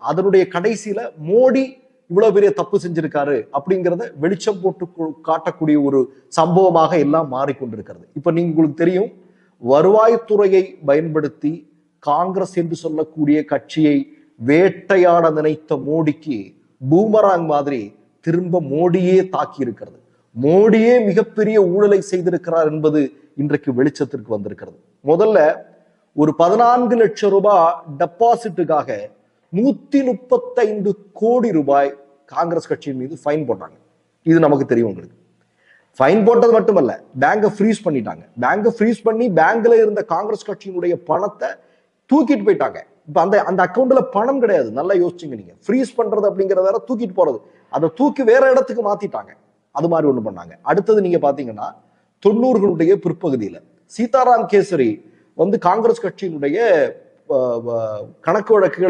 அதனுடைய கடைசியில மோடி இவ்வளவு பெரிய தப்பு செஞ்சிருக்காரு அப்படிங்கிறத வெளிச்சம் போட்டு காட்டக்கூடிய ஒரு சம்பவமாக எல்லாம் மாறிக்கொண்டிருக்கிறது. இப்ப நீங்க உங்களுக்கு தெரியும், வருவாய்த்துறையை பயன்படுத்தி காங்கிரஸ் என்று சொல்லக்கூடிய கட்சியை வேட்டையாட நினைத்த மோடிக்கு பூமராங் மாதிரி திரும்ப மோடியே தாக்கி இருக்கிறது. மோடியே மிகப்பெரிய ஊழலை செய்திருக்கிறார் என்பது இன்றைக்கு வெளிச்சத்திற்கு வந்திருக்கிறது. முதல்ல ஒரு 14 லட்சம் ரூபாய் டெபாசிட்டுக்காக 135 கோடி ரூபாய் காங்கிரஸ் கட்சியின் மீது ஃபைன் போட்டாங்க. இது நமக்கு தெரியும். உங்களுக்கு ஃபைன் போட்டது மட்டுமல்ல, பேங்கை ஃப்ரீஸ் பண்ணிட்டாங்க. பேங்கை ஃப்ரீஸ் பண்ணி பேங்க்ல இருந்த காங்கிரஸ் கட்சியினுடைய பணத்தை தூக்கிட்டு போயிட்டாங்க. இப்ப அந்த அக்கௌண்ட்ல பணம் கிடையாது. நல்லா யோசிச்சுங்க. நீங்க ஃப்ரீஸ் பண்றது அப்படிங்கறத வேற, தூக்கிட்டு போறது, அதை தூக்கி வேற இடத்துக்கு மாத்திட்டாங்க. அது மாதிரி ஒண்ணு பண்ணாங்க. அடுத்தது நீங்க பாத்தீங்கன்னா 90களுடைய பிற்பகுதியில சீதாராம் கேசரி காங்கிரஸ் கட்சியினுடைய கணக்கு வழக்குகளை